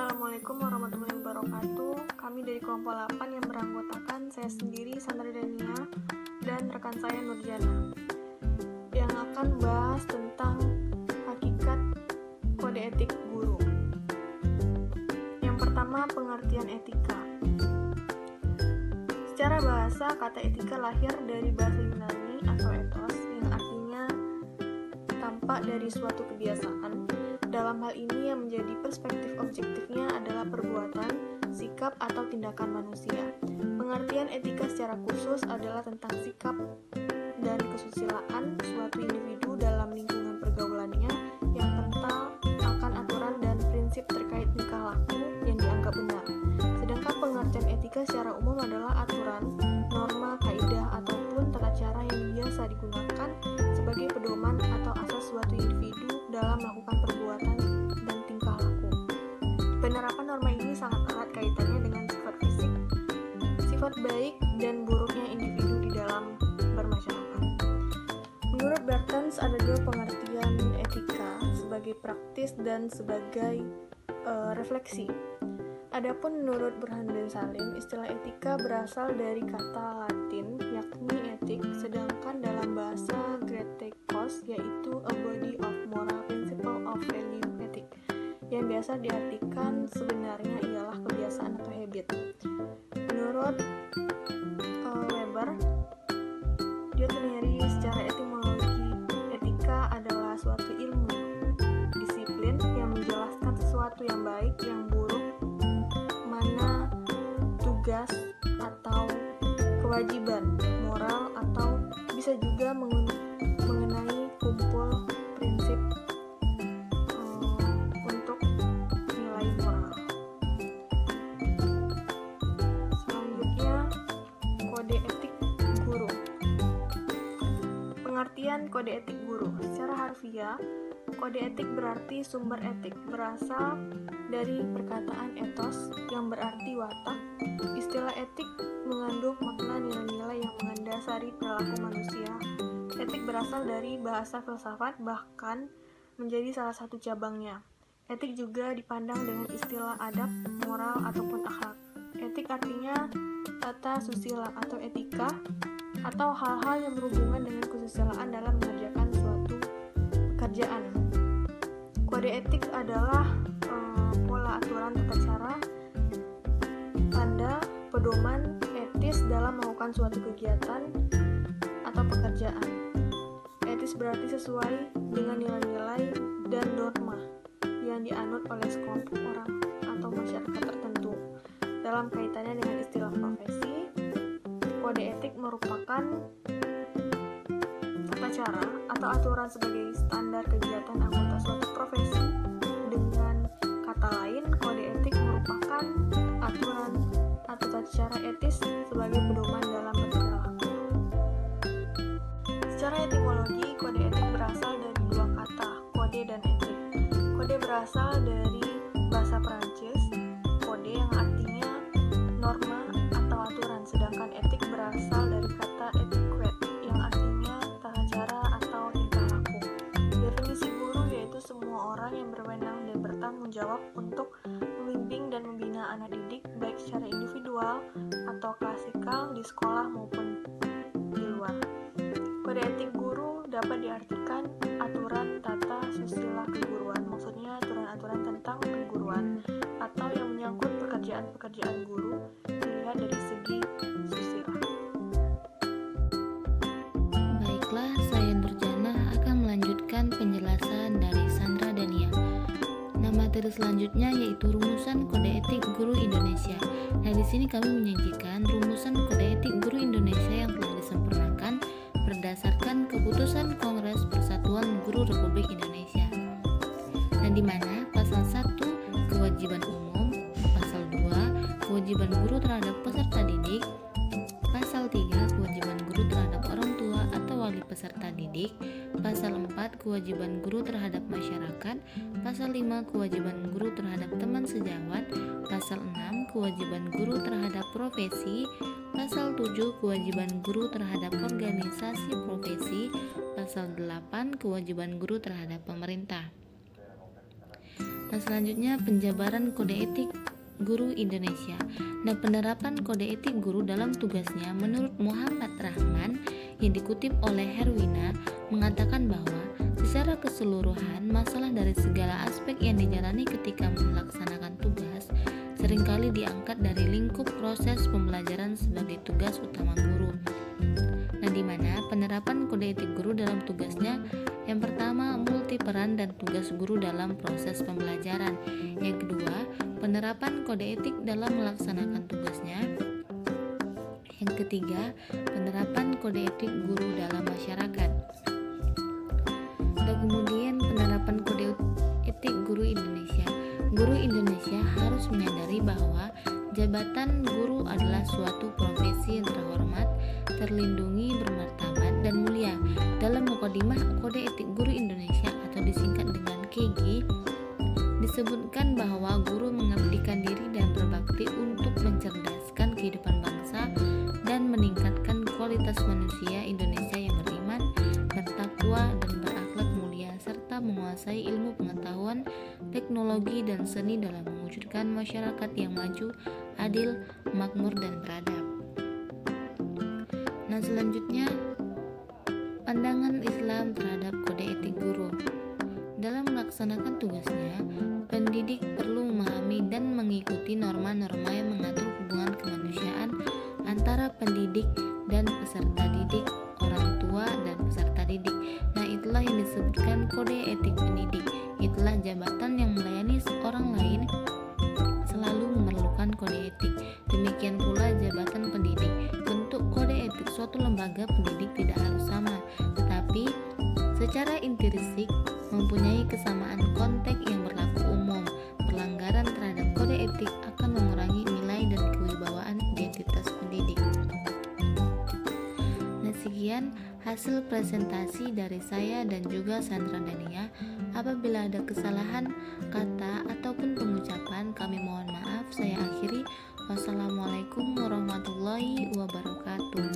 Assalamualaikum warahmatullahi wabarakatuh. Kami dari kelompok 8 yang beranggotakan saya sendiri, Sandra Dania, dan rekan saya Nurjana, yang akan bahas tentang hakikat kode etik guru. Yang pertama, pengertian etika. Secara bahasa, kata etika lahir dari bahasa Yunani atau ethos, yang artinya tampak dari suatu kebiasaan. Dalam hal ini yang menjadi perspektif objektifnya adalah perbuatan, sikap, atau tindakan manusia. Pengertian etika secara khusus adalah tentang sikap dan kesusilaan suatu individu dalam lingkungan pergaulannya yang kental akan aturan dan prinsip terkait tingkah laku yang dianggap benar. Sedangkan pengertian etika secara umum adalah aturan, norma, kaidah, ataupun tata cara yang biasa digunakan sebagai pedoman atau asas suatu individu dalam melakukan perbuatan dan tingkah laku. Penerapan norma ini sangat erat kaitannya dengan sifat fisik, sifat baik dan buruknya individu di dalam bermasyarakat. Menurut Bertens ada dua pengertian etika, sebagai praktis dan sebagai refleksi. Adapun menurut Burhan dan Salim, istilah etika berasal dari kata Latin yakni etik, sedangkan dalam bahasa Gretekos yaitu a body of moral principle of value ethic, yang biasa diartikan sebenarnya ialah kebiasaan atau habit. Menurut Weber, dia sendiri secara etimologi, etika adalah suatu ilmu, disiplin yang menjelaskan sesuatu yang baik, yang buruk, mana tugas atau kewajiban moral, atau bisa juga mengenai kumpul prinsip untuk nilai moral. Selanjutnya, kode etik guru. Pengertian kode etik guru secara harfiah, kode etik berarti sumber etik, berasal dari perkataan ethos yang berarti watak. Istilah etik mengandung makna nilai-nilai yang mendasari perilaku manusia. Etik berasal dari bahasa filsafat, bahkan menjadi salah satu cabangnya. Etik juga dipandang dengan istilah adab, moral, ataupun akhlak. Etik artinya tata susila atau etika, atau hal-hal yang berhubungan dengan kesusilaan dalam mengerjakan suatu pekerjaan. Kode etik adalah pola aturan tata cara, tanda, pedoman etis dalam melakukan suatu kegiatan atau pekerjaan. Etis berarti sesuai dengan nilai-nilai dan norma yang dianut oleh sekelompok orang atau masyarakat tertentu. Dalam kaitannya dengan istilah profesi, kode etik merupakan tata cara atau aturan sebagai standar kegiatan anggota suatu profesi. Dengan kata lain, kode etik merupakan aturan atau tata cara etis sebagai pedoman dalam berperilaku. Secara etimologi, kode etik berasal dari dua kata, kode dan etik. Kode berasal dari bahasa Perancis, kode yang artinya norma atau aturan, sedangkan etik berasal dari kata etiquette yang artinya tata cara atau tingkah laku. Definisi guru yaitu semua orang yang berwenang dan bertanggung jawab untuk membimbing dan membina anak didik baik secara individual atau klasikal di sekolah maupun di luar. Kode etik guru dapat diartikan aturan tata susila keguruan, maksudnya aturan-aturan tentang keguruan atau yang menyangkut pekerjaan-pekerjaan guru dilihat dari segi susila. Baiklah, saya Nurjana akan melanjutkan penjelasan dari Sandra Dania. Nama materi selanjutnya yaitu rumusan kode etik guru Indonesia. Nah, di sini kami menyajikan rumusan kode etik guru Indonesia yang telah disempurnakan berdasarkan keputusan Kongres Persatuan Guru Republik Indonesia. Nah, di mana pasal 1 kewajiban umum, pasal 2 kewajiban guru terhadap peserta didik, pasal 3 kewajiban guru terhadap orang tua atau wali peserta didik, pasal 4 kewajiban guru terhadap masyarakat, pasal 5 kewajiban guru terhadap teman sejawat, pasal 6 kewajiban guru terhadap profesi, pasal 7 kewajiban guru terhadap organisasi profesi, pasal 8 kewajiban guru terhadap pemerintah. Nah, selanjutnya penjabaran kode etik guru Indonesia. Nah, penerapan kode etik guru dalam tugasnya menurut Muhammad Rahman yang dikutip oleh Herwina mengatakan bahwa secara keseluruhan masalah dari segala aspek yang dijalani ketika melaksanakan tugas seringkali diangkat dari lingkup proses pembelajaran sebagai tugas utama guru. Nah, di mana penerapan kode etik guru dalam tugasnya yang pertama, multi peran dan tugas guru dalam proses pembelajaran. Yang kedua, penerapan kode etik dalam melaksanakan tugasnya. Yang ketiga, penerapan kode etik guru dalam masyarakat. Dan kemudian penerapan kode etik guru Indonesia. Guru Indonesia harus menyadari bahwa jabatan guru adalah suatu profesi yang terhormat, terlindungi, bermartabat, dan mulia. Dalam Mukadimah Kode Etik Guru Indonesia atau disingkat dengan KG, disebutkan bahwa guru mengabdikan diri dan berbakti untuk mencerdaskan kehidupan bangsa dan meningkatkan kualitas manusia Indonesia yang beriman, bertakwa, dan berakhlak mulia, serta menguasai ilmu pengetahuan, teknologi, dan seni dalam mewujudkan masyarakat yang maju, adil, makmur, dan beradab. Nah, selanjutnya pandangan Islam terhadap kode etik guru. Dalam melaksanakan tugasnya, pendidik perlu memahami dan mengikuti norma-norma yang mengatur hubungan kemanusiaan antara pendidik dan peserta didik, orang tua dan peserta didik. Nah, itulah yang disebutkan kode etik pendidik. Itulah jabatan yang melayani seorang lain selalu memerlukan kode etik. Demikian pula jabatan pendidik. Bentuk kode etik suatu lembaga pendidik tidak harus sama, tetapi secara intrinsik mempunyai kesamaan konteks yang berlaku umum. Pelanggaran terhadap kode etik akan mengurangi nilai dan kewibawaan identitas pendidik. Nah, sekian hasil presentasi dari saya dan juga Sandra Dania. Apabila ada kesalahan kata ataupun pengucapan, kami mohon maaf. Saya akhiri. Wassalamualaikum warahmatullahi wabarakatuh.